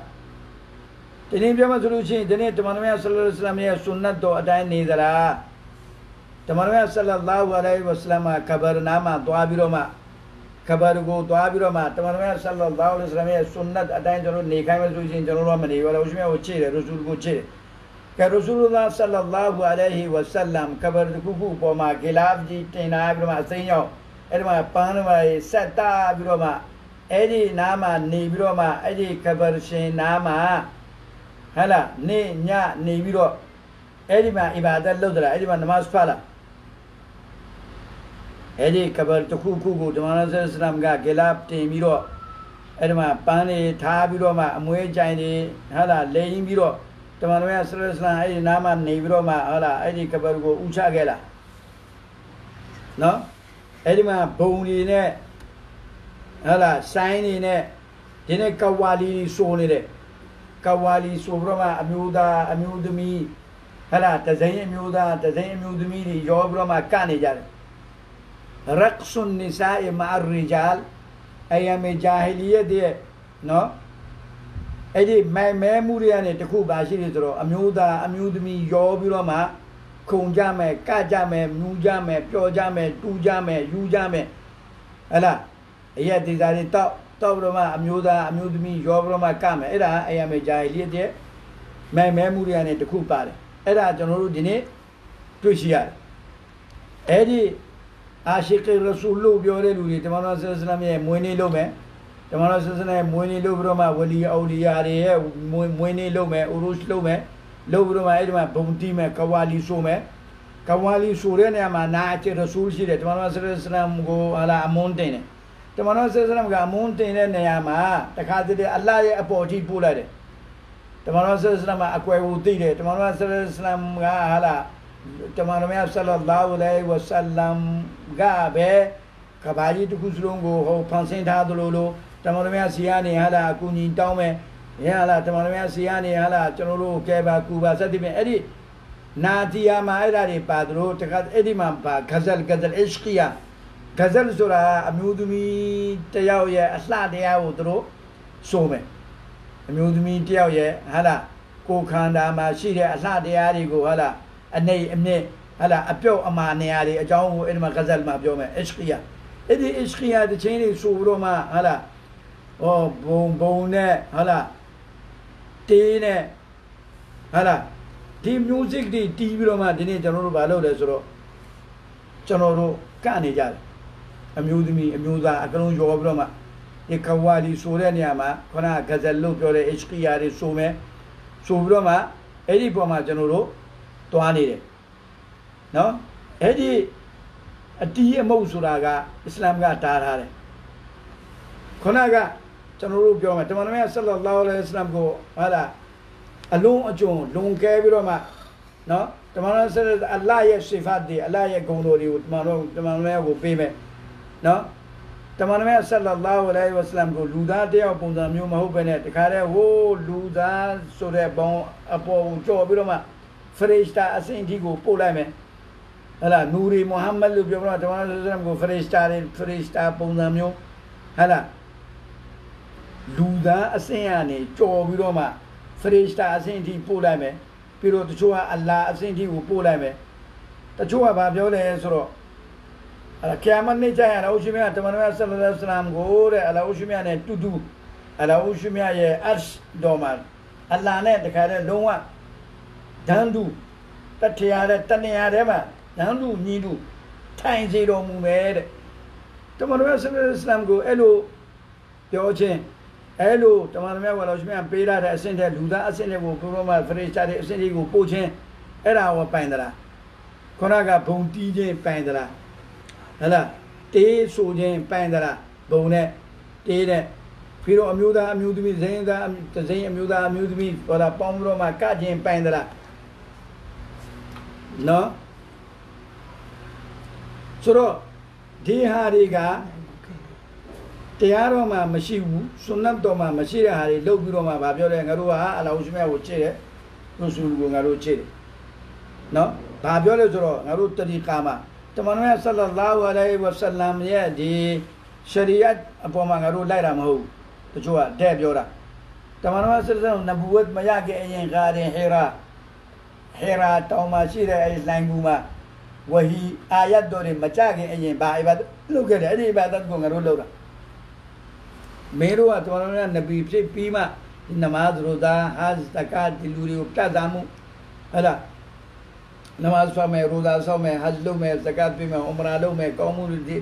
[SPEAKER 1] तेने भी हम सोलुशन तेने तमारो में सल्लल्लाहु अलैहि वसल्लम ये सुन्नत तो अटाई नहीं जरा तमारो में सल्लल्लाहु अलैहि वसल्लम खबर नामा दुआ बिरोमा खबर को तो आप तमाम सल्लल्लाहु अलैहि वसल्लम सुन्नत अटाई जरूर नेखाई में सोचें जरूर मने वाला उसमें वो चे रसूल को चे क्या रसूलुल्लाह सल्लल्लाहु अलैहि वसल्लम खबर कुकु पोमा खिलाफ जी टेना बिरमा सैयो एरमा पान वाई सत्ता बिरमा एदी नामा नी बिरमा एदी खबर से नामा हला ने न्या नी बिरो एदी मा इबादत लोदरा एदी मा नमाज पढ़ाအဲ့ဒီကဘာတခုခုကိုတမန်တော်ဆလ္လာလဟ်ကဂလာပ်တင်ပြီးတော့အဲ့ဒီမှာပန်းနေထားပြီးတော့မှအမွေးကြိုင်နေဟာလာလိန်ပြီးတော့တမန်တော်ဆလ္လာလဟ်အဲ့ဒီနားမှာနေပြီးတော့မှဟာလာအဲ့ဒီကဘာကိုဥချခဲ့လာနော်အဲ့ဒီမှာဘုံနေနဲ့ဟာလာဆိုင်းနေနဲ့ဒီနေ့ကဝါလီဆိုနေတဲ့ကဝါလီဆိုပြီးတော့မှအမျိုးသားအမျိုးသမီးဟာလာတစိမ့်အမျိုးသားတစိမ့်အမျိုးသမီးတွေရောပြီးတော့မှကနေကြတယ်रक़्स निसाए मार रिजाल अय्याम जाहिलियत दे नो ऐदी मैं मुरिया ने तकु बाशिरी तरो अम्यूदा अम्यूदमी यो बिरो मा खोंजा में काजा में म्यूजा में प्योजा में टूजा में यूजा में अला ये दिजारी तो बिरो मा अम्यूदा अम्यूदमी यो बिरो मा का में एदा अय्याम जाहिलियत दे मैं मुरिया ने तकु पारे एदा जनोरु दिने तुशिया ऐदी आशिक रसूल लो ब्योरे लूरी तमाम सल्लल्लाहु अलैहि वसल्लम मोइने लो में तमाम सल्लल्लाहु अलैहि मोइने लो ब्रोमा वली औलिया रे मोइने लो में उरुस लो ब्रोमा इदमा बंती में कवाली सो रे ने मा नाचे रसूल सी रे तमाम सल्लल्लाहु अलैहि वसल्लम को अला अमोंते ने तमाम सल्लल्लाहु अलैहि वसल्लम का अमोंते ने नया मा तखाते दे अल्लाह ये अपोटी पूला रे तमाम सल्लल्लाहु अलैहि वसल्लम अक्वे उती रे तमाम सल्लल्लाहु अलैहि वसल्लम का हला तमाम सल्लल्लाहु अलैहि वसल्लम गाबे कबाजी तो कुछ लोगों को हो फंसे था तो लो तमाम सिया ने हाला कुनी टाउ में ये हाला तमाम सिया ने हाला चलो लो के बा कुबा सदी में एडी नातिया मायरा रे पादरो तक एडी मा पा गजल इश्किया गजल सुरा अम्यूदमी तयाव ये असला दिया उतरो सो में अम्यूदमी तयाव ये हाला को खांदा मा शीरे असला दिया री को हाला अने हाला अप्यो अमाने यारी अजाऊं इनमा गजल मा ब्यो में इश्किया एदी इश्किया द चेनी सूरो मा हाला ओ बोने हाला तेने हाला ဒီ music တွေတီးပြီးတော့မှဒီနေ့ကျွန်တော်တို့ဘာလုပ်လဲဆိုတော့ကျွန်တော်တို့ကနေကြတယ်အမျိုးသမီးအမျိုးသားအကလုံးရောပြီးတော့မှဒီကဝါဒီဆိုတဲ့နေရာမှာခဏဂဇယ်လို့ပြောတဲ့ HKR တွေဆိုမယ်ဆိုပြီးတော့မှအဲ့ဒီပေါ်မှာကျွန်တော်တို့တွားနေတယ်နော်အဲ့ဒီအတီးအမုတ်ဆိုတာကအစ္စလာမ်ကတားထားတယ်ခဏကကျွန်တော်တို့ပြောမယ်တမန်တော်မြတ်ဆလ္လာလာဟ်အလိုင်းဝါဆလမ်ကိုဟာလားအလုံးအကျုံလွန်ကဲပြီးတော့မှနော်တမန်တော်ဆလ္လာအလ္လာဟ်ရဲ့ဆီဖတ်တွေအလ္လာဟ်ရဲ့ဂုဏ်တော်တွေကိုတမန်တော်မြတ်ကိုပေးမယ်နော်တမန်တော်မြတ်ဆလ္လာလာဟ်အလိုင်းဝါဆလမ်ကိုလူသားတယောက်ပုံစံမျိုးမဟုတ်ဘဲနဲ့တခါတည်းဟိုးလူသားဆိုတဲ့ဘောင်အပေါ်ကိုကြော်ပြီးတော့မှဖရစ်တာအဆင့်အထိကိုပို့လိုက်မယ်ဟလာနူရီမုဟမ္မဒ်လို့ပြောတော့တမန်တော်ဆလ္လာကိုဖရစ်တာပုံစံမျိုးဟလာလူသားအဆင့်ကနေကြော်ပြီးတော့မှဖရစ်တာအဆင့်အထိပို့လိုက်မယ်ပြီးတော့တချို့ကအလ္လာဟ်အဆင့်အထိကိုပို့လိုက်မယ်တချို့ကဘာပြောလဲဆိုတော့ကိယာမတ်နေ့ကျရင်အလ္လာဟ်ရှိမြတ်တမန်တော်ဆလ္လာလဟ်အလိုင်းဝါဆလမ်ကိုတဲ့အလ္လာဟ်ရှိမြတ်နဲ့တူတူအလ္လာဟ်ရှိမြတ်ရဲ့အာရှ်တော်မှာအလ္လာဟ်နဲ့တခါတည်းလုံးဝဒန်းတူတတရားတဲ့တနေရာထဲမှာဒန်းတူညီတူထိုင်စေတော်မူမယ်တဲ့တမန်တော်ဆလ္လာလဟ်အလိုင်းဝါဆလမ်ကိုအဲ့လိုပြောခြင်းအဲ့လိုတမန်တော်မြတ်ကလောရှိမြတ်ပေးရတဲ့အဆင့်တဲ့လူသားအဆင့်တွေကိုဘုရားမဖရိရှာတဲ့အဆင့်တွေကိုပို့ခြင်းအဲ့ဒါကိုပိုင်သလားခေါင်းကဘုံတီးခြင်းပိုင်သလားဟလားတေးဆိုခြင်းပိုင်သလားဘုံနဲ့တေးတဲ့ပြီးတော့အမျိုးသားအမျိုးသမီးဇိမ်းသားဇိမ်းအမျိုးသားအမျိုးသမီးဟောတာပေါင်းပြီးတော့မှကခြင်းပိုင်သလားနော်ဆိုတော့ဒီဟာတွေကတရားတော်မှာမရှိဘူးဆွန်နတ်တော်မှာမရှိတဲ့ဟာတွေလုပ်ပြီးတော့မှဗာပြောတယ်ငါတို့ကအလ္လာဟ်ရှိမြတ်ကိုချစ်တယ်ရဆူလ်ကိုငါတို့ချစ်တယ်နော်ဘာပြောလဲဆိုတော့ငါတို့တရီကာမှာတမန်တော်ဆလ္လာလာဟူအလိုင်းဝါဆလမ်ရဲ့ဒီရှရီယတ်အပေါ်မှာငါတို့လိုက်တာမဟုတ်ဘူးတချို့ကတဲ့ပြောတာတမန်တော်ဆလ္လာလာနဘူဝတ်မရခဲ့အရင်ကတဲ့ဟေရာတောင်မှာရှိတဲ့အဲလိုင်းကူမှာဝဟီအာယတ်တော်တွေမကြခင်အရင်ဘာအီဘာဒတ်လုပ်ခဲ့တယ်အဲ့ဒီအီဘာဒတ်ကိုငါတို့လုပ်တာမင်းတို့ကတော်တော်များနဗီဖြစ်ပြီးမှနမာဇ်ရိုဇာဟာဇ်ဇကာတ်ဒီလူတွေကိုပြတ်သားမှုဟဲ့လားနမာဇ်ဆောမယ်ရိုဇာဆောမယ်ဟဂျ်လုပ်မယ်ဇကာတ်ပေးမယ်ဥမရာလုပ်မယ်ကောင်းမှုတွေဒီ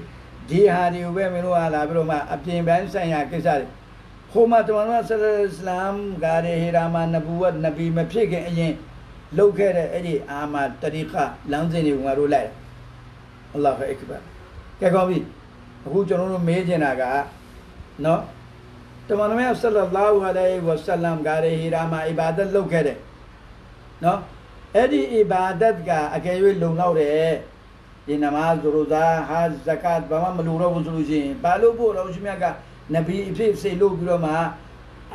[SPEAKER 1] ဟာတွေကိုပဲမင်းတို့ကလာပြီးတော့မှအပြင်ပန်းဆိုင်ရာကိစ္စတွေဟိုမှာတမန်တော်ဆလ္လာလဟ်အလမ်ဂါရီဟီရာမာနဘူဝတ်နဗီမဖြစ်ခင်အရင်လုပ်ခဲ့တဲ့အဲ့ဒီအာမတရီကာလမ်းစဉ်တွေကိုငါတို့လိုက်အလ္လာဟူအက္ဘာကဲကောင်းပြီအခုကျွန်တော်တို့မေးချင်တာကနော်တမန်တော်မြတ်ဆလ္လာလာဟူအလိုင်းဝါဆလမ်ဂါရီဟီရာမာအီဘာဒတ်လုပ်ခဲ့တယ်နော်အဲ့ဒီအီဘာဒတ်ကအကယ်၍လုံလောက်တယ်ဒီနမာဇ်ရိုဇာဟာဇကာတ်ဘာမှမလိုတော့ဘူးဆိုလို့ရှိရင်ဘာလို့ဖို့တော်ရှိမြတ်ကနဗီအဖြစ်စေလို့ပြီးတော့မှ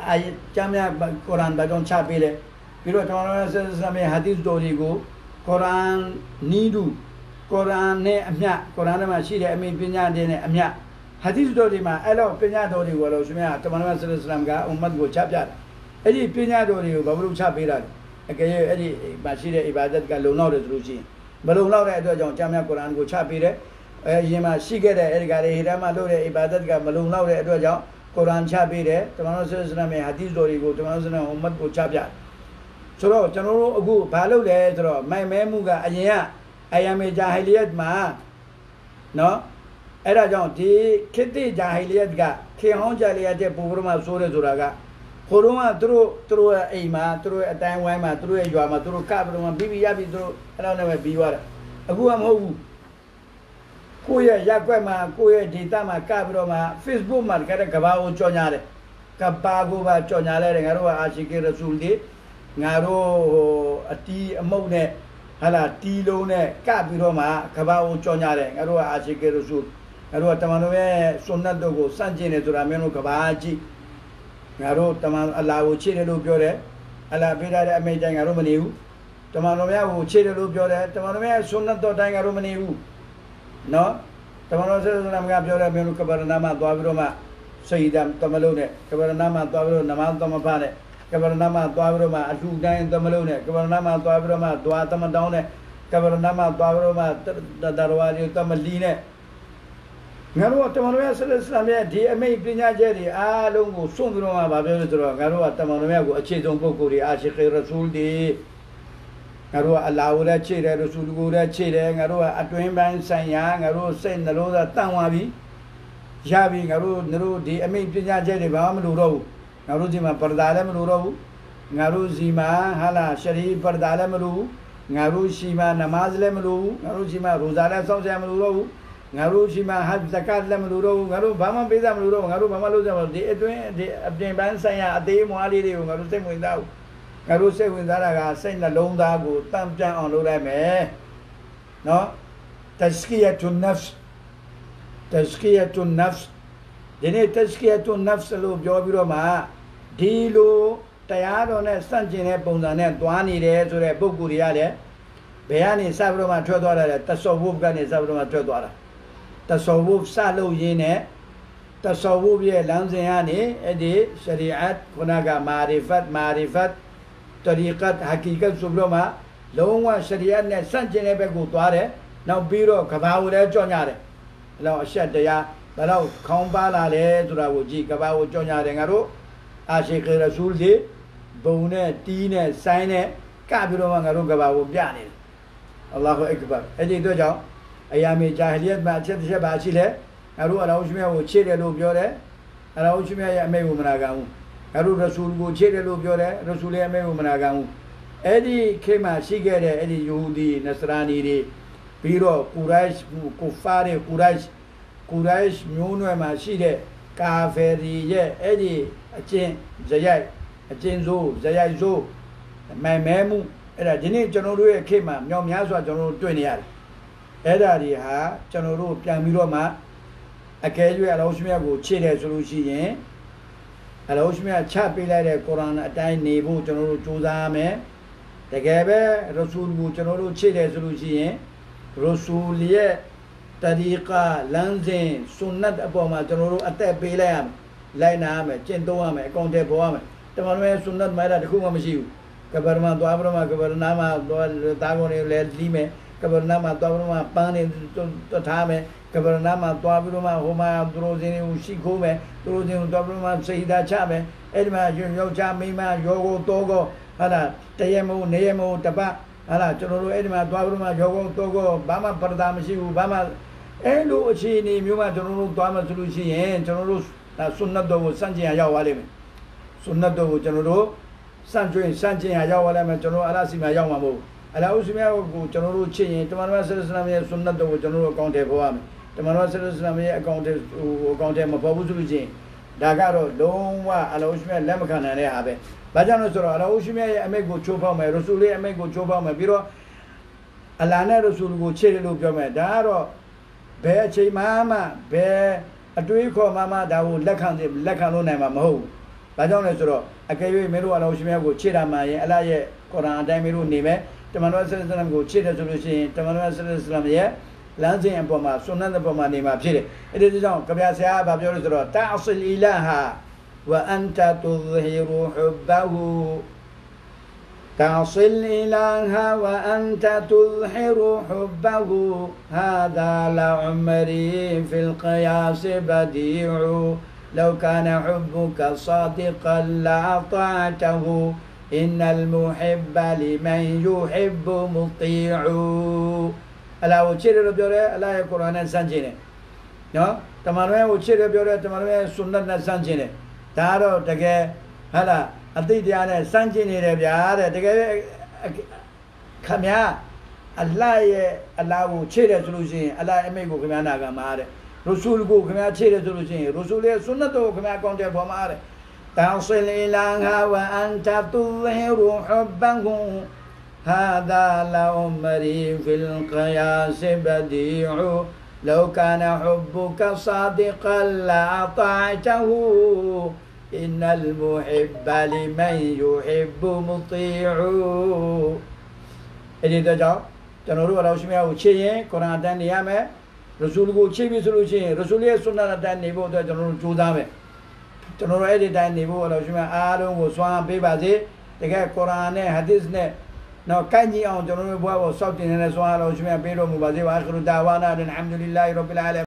[SPEAKER 1] အာကျမ်းမြတ်ကုရ်အာန်ဘာကြောင့်ချပေးလဲပြီးတော့တမန်တော်ဆလ္လာလဟ်ရဲ့ဟာဒီသ်တော်တွေကိုကုရ်အာန်နီးတူကုရ်အာန်နဲ့အမျှကုရ်အာန်ထဲမှာရှိတဲ့အမိန့်ပညာတွေနဲ့အမျှဟာဒီသ်တော်တွေမှာအဲ့လိုပညာတော်တွေကိုလို့ရှင်မြတ်တမန်တော်ဆလ္လာလဟ်အလိုင်းဝါဆလမ်ကအွမ်မတ်ကိုချပြတယ်အဲ့ဒီပညာတော်တွေကိုဘာလို့ချပေးတာလဲအကယ်၍အဲ့ဒီမရှိတဲ့အီဘာဒတ်ကလုံလောက်တယ်ဆိုလို့ရှိရင်မလုံလောက်တဲ့အတွက်ကြောင့်ကျမ်းမြတ်ကုရ်အာန်ကိုချပေးတယ်အရင်မှာရှိခဲ့တဲ့အဲ့ဒီကလေးဟိရမှာလို့တဲ့အီဘာဒတ်ကမလုံလောက်တဲ့အတွက်ကြောင့်ကုရ်အာန်ချပေးတယ်တမန်တော်ဆလ္လာလဟ်အလိုင်းဝါဆလမ်ရဲ့ဟာဒီသ်တော်တွေကိုတမန်တော်ဆလ္လာလဟ်အွမ်မတ်ကိုချပြတယ်ဆိုတော့ကျွန်တော်တို့အခုဘာလုပ်လဲဆိုတော့မိုင်မဲမှုကအရင်ကအယမေဂျာဟီလီယတ်မှာနော်အဲ့ဒါကြောင့်ဒီခေတ်တိဂျာဟီလီယတ်ကခေဟောင်းဂျာဟီလီယတ်တဲ့ပုံပေါ်မှာဆိုရဲဆိုတာကခိုးတော့ကသူတို့ရဲ့အိမ်မှာသူတို့ရဲ့အတိုင်းဝိုင်းမှာသူတို့ရဲ့ရွာမှာသူတို့ကပြီးတော့ပြီးပြီးရပြီးသူတို့အဲ့လောက်နဲ့ပဲပြီးသွားတယ်အခုကမဟုတ်ဘူးကိုယ့်ရဲ့ရက်ွက်မှာကိုယ့်ရဲ့ data မှာကပြီးတော့မှ Facebook မှာကတဲ့ကဘာကိုကြော်ညာတယ်ကဘာကိုပါကြော်ညာလဲတယ်ငါတို့ကအာရှိကေရဆူလ်ဒီငါတို့အတီးအမုတ်နဲ့ဟာလာတီးလုံးနဲ့ကပြီးတော့မှကဘာကိုကြော်ညာတယ်ငါတို့ကအာရှိကေရဆူလ်ငါတို့ကတမန်တော်ရဲ့ဆွန်နတ်တို့ကိုစန့်ကျင်တယ်ဆိုတာမျိုးတို့ကဘာကြည့်ငါတို့တမန်အလ္လာဟ်ကိုချစ်တယ်လို့ပြောတယ်အလ္လာဟ်ပေးတဲ့အမိန့်တိုင်းငါတို့မနေဘူးတမန်တော်မြတ်ကိုချစ်တယ်လို့ပြောတယ်တမန်တော်မြတ်ဆွန်နတ်တော်တိုင်းငါတို့မနေဘူးနော်တမန်တော်ဆလ္လာလဟ်အလိုင်းဝါဆလမ်ကပြောတယ်မျိုးတို့ကဘာရနာမှာသွားပြီးတော့မှစိတ်တမလုံးနဲ့ကဘာရနာမှာသွားပြီးတော့နမတ်သမဖာနဲ့ကဘာရနာမှာသွားပြီးတော့မှအလှူတိုင်းသမလုံးနဲ့ကဘာရနာမှာသွားပြီးတော့မှဒွါသမတောင်းနဲ့ကဘာရနာမှာသွားပြီးတော့မှဒရဝါရီသမလီနဲ့ငါတို့ကတမန်တော်မြတ်ဆလ္လာလဟ်အလိုင်းဝါဆလမ်ရဲ့ဒီအမိန့်ပညာချက်တွေအားလုံးကိုစွန့်ပြီးတော့မှဗာပြောလို့ဆိုတော့ငါတို့ကတမန်တော်မြတ်ကိုအခြေဆုံးပုဂ္ဂိုလ်တွေအာရှိခေရဆူလ်တွေ ngaro Allah ura chere Rasul ura chere ngaro atwin ban sanya ngaro sai nalo da tan wa bi ya bi ngaro nero di amai pinya je de ba ma lu ro ngaro ji ma parda le ma lu ro ngaro ji ma hala shari parda le ma lu ngaro shi ma namaz le ma lu ngaro ji ma roza le saung sa ma lu ro ngaro shi ma haj zakat le ma lu ro ngaro ba ma pe sa ma lu ro ngaro ba ma lu sa ma di atwin di apin ban sanya ate mwa li de ko ngaro sai mwen da ngaro sai mwen da ga sai na long da ko tam chan on lo lai me no tazkiyatun nafs tazkiyatun nafs dine tazkiyatun nafs lo pyo pi ro ma di loတရားတော်နဲ့စန့်ကျင်တဲ့ပုံစံနဲ့တွားနေတယ်ဆိုတဲ့ပုဂ္ဂိုလ်တွေရတယ်ဘယ်ကနေစပြီးတော့မှထွက်သွားတာလဲတဆောဝုဖ်ကနေစပြီးတော့မှထွက်သွားတာတဆောဝုဖ်စလို့ရင်းနဲ့တဆောဝုဖ်ရဲ့လမ်းစဉ်ကနေအဲ့ဒီရှရီအတ်ခုနကမာရီဖတ်တရီကတ်ဟကီကတ်ဆိုပြီးတော့မှလုံးဝရှရီအတ်နဲ့စန့်ကျင်တဲ့ဘက်ကိုသွားတယ်နောက်ပြီးတော့ကဘာကိုလည်းကြော့ညတယ်အဲ့တော့အရှက်တရားဘယ်တော့ခေါင်းပါလာလဲဆိုတာကိုကြည့်ကဘာကိုကြော့ညတယ်ငါတို့အာရှိခ်ရဆူလ်ဒီဘုံနဲ့တီးနဲ့ဆိုင်းနဲ့ကပြီးတော့မှငါတို့ကဘာကိုပြနေတယ်အလ္လာဟူအက္ဘာအဲ့ဒီတော့ကြောင့်အယာမေဂျာဟီလီယတ်မှာအချက်တစ်ချက်ပါရှိလဲငါတို့အလောရှမြတ်ကိုချစ်တယ်လို့ပြောတယ်အလောရှမြတ်ရဲ့အမိန့်ကိုမနာခံဘူးငါတို့ရဆူလ်ကိုချစ်တယ်လို့ပြောတယ်ရဆူလ်ရဲ့အမိန့်ကိုမနာခံဘူးအဲ့ဒီခေတ်မှာရှိခဲ့တဲ့အဲ့ဒီယဟူဒီနစရာနီတွေပြီးတော့ကူရိုက်ကိုဖာတွေကူရိုက်မျိုးနွယ်မှာရှိတဲ့ကာဖယ်ရီရဲ့အဲ့ဒီအကျင့်ဇယိုက်အကျဉ်းစိုးဇယိုက်စိုးမိုင်မဲမှုအဲ့ဒါဒီနေ့ကျွန်တော်တို့ရဲ့ခေတ်မှာမြောက်များစွာကျွန်တော်တို့တွေ့နေရတယ်အဲ့ဒါတွေဟာကျွန်တော်တို့ပြန်ပြီးတော့မှအကယ်၍အလောရှမြတ်ကိုခြေတယ်ဆိုလို့ရှိရင်အလောရှမြတ်ချပေးလိုက်တဲ့ကုရ်အာန်အတိုင်းနေဖို့ကျွန်တော်တို့ကြိုးစားရမယ်တကယ်ပဲရဆူလ်ကိုကျွန်တော်တို့ခြေတယ်ဆိုလို့ရှိရင်ရဆူလ်ရဲ့တရီကာလမ်းစဉ်ဆွန်နတ်အပေါ်မှာကျွန်တော်တို့အသက်ပေးလိုက်ရမယ်လိုက်နာရမယ်ကျင့်သုံးရမယ်အကောင့်ထဲပေါ်ရမယ်တမန်တော်ရဲ့ဆွန်နတ်မိုက်တာတခုမှမရှိဘူးကဘာရမသွားပြီးတော့မှကဘာနာမှာသွားတာကုန်နေလဲလီးမယ်ကဘာနာမှာသွားပြီးတော့မှပန်းနေတွတ်ထားမယ်ကဘာနာမှာသွားပြီးတော့မှဟိုမှာသူတို့စင်းကိုရှိခိုးမယ်သူတို့စင်းကိုသွားပြီးတော့မှစိတ်ဓာတ်ချမယ်အဲ့ဒီမှာယောက်ျားမိန်းမယောကိုတောကိုဟာလားတရမို့နေရမို့တပတ်ဟာလားကျွန်တော်တို့အဲ့ဒီမှာသွားပြီးတော့မှယောကိုတောကိုဘာမှပရဒါမရှိဘူးဘာမှအဲ့လိုအခြေအနေမျိုးမှာကျွန်တော်တို့သွားမှဆိုလို့ရှိရင်ကျွန်တော်တို့ဆွန်နတ်တော်ကိုစန့်ကျင်ရရောက်သွားလိမ့်မယ်ဆွန်နတ်တော်ကိုကျွန်တော်တို့စန့်ကျင်ရရောက်သွားလိမ့်မယ်ကျွန်တော်အလ္လာဟ်စီမှာရောက်မှာမဟုတ်အလ္လာဟ်စီမှာကိုကျွန်တော်တို့ချစ်ရင်တမန်တော်ဆလ္လာလ္လာဟ်ရဲ့ဆွန်နတ်တော်ကိုကျွန်တော်တို့အကောင့်ထဲပေါ်ရမယ်တမန်တော်ဆလ္လာလ္လာဟ်ရဲ့အကောင့်ထဲမပေါ်ဘူးဆိုလို့ရှိရင်ဒါကတော့လုံးဝအလ္လာဟ်စီမှာလက်မခံနိုင်တဲ့ဟာပဲဘာကြောင့်လဲဆိုတော့အလ္လာဟ်စီမှာရဲ့အမိန့်ကိုချိုးဖောက်မယ်ရဆူလ်ရဲ့အမိန့်ကိုချိုးဖောက်မယ်ပြီးတော့အလ္လာဟ်နဲ့ရဆူလ်ကိုချစ်တယ်လို့ပြောမယ်ဒါကတော့ဘယ်အချိန်မှဘယ်အတွေးခေါ်မှဒါကိုလက်ခံလို့နိုင်မှာမဟုတ်ဘူး။ဘာကြောင့်လဲဆိုတော့အကယ်၍မင်းတို့အလ္လာဟ်ရှင်မြတ်ကိုချစ်တာမှရင်အလ္လာဟ်ရဲ့ကုရ်အာန်အတိုင်းမင်းတို့နေမယ်တမန်တော်ဆလ္လာလ္လာဟ်ကိုချစ်တယ်ဆိုလို့ရှိရင်တမန်တော်ဆလ္လာလ္လာဟ်ရဲ့လမ်းစဉ်အပေါ်မှာဆွန်နတ်အပေါ်မှာနေမှာဖြစ်တယ်။အဲ့ဒီကြောင့်ကြပြဆရာကပြောလို့ဆိုတော့တာအဆလ်အီလာဟာဝအန်တာတူဇဟီရူဟူဘဟူتعصي الإله وأنت تظهر حبه هذا لعمري في القياس بديع لو كان حبك صادقا لأطعته إن المحب لمن يحب مطيع ألا وشير ربيوري ألا يقرأنا سانجيني تمانوية وشير ربيوري تمانوية سنة سانجيني تارو تكي هلاအတိတ်တရားနဲ့စမ်းကျင်နေတယ်ဗျာတဲ့တကယ်ခမည်းအလ္လာဟ်ရဲ့အလ္လာဟ်ကိုချစ်တယ်ဆိုလို့ရှိရင်အလ္လာဟ်အမိန့်ကိုခမည်းနာခံမှာတဲ့ရဆူလ်ကိုခမည်းချစ်တယ်ဆိုလို့ရှိရင်ရဆူလ်ရဲ့ဆွန်နတ်ကိုခမည်းအကောင့်ထဲပေါ်မှာတဲ့တောင်းဆလီလာငါဝအန်တာတူဟီရူဟူဘန်ဟူهذا لعمري في القياس بديع لو كان حبك صادقا لأطعته إن المحب لمن يحب مطيع အဲ့ဒီတော့ကျွန်တော်တို့အလ္လာဟ်ရှင်မြတ်ကိုချစ်ရင်ကုရ်အာန်အတိုင်းနေရမယ်ရဆူလ်ကိုချစ်ပြီဆိုလို့ရှိရင်ရဆူလ်ရဲ့ဆွန်နတ်အတိုင်းနေဖို့အတွက်ကျွန်တော်တို့ကြိုးစားမယ်ကျွန်တော်တို့အဲ့ဒီတိုင်းနေဖို့အလ္လာဟ်ရှင်မြတ်အားလုံးကိုစွမ်းပေးပါစေတကယ်ကုရ်အာန်နဲ့ဟာဒီသ်နဲ့နော်ကိုင်းကြီးအောင်ကျွန်တော်တို့ဘဝကိုစောင့်တင်နေတဲ့စွမ်းအားအလ္လာဟ်ရှင်မြတ်ပေးတော်မူပါစေဝါခရူဒါဝါနာအလ်ဟမ်ဒူလ illah ရဘ်ဘီလ်အာလ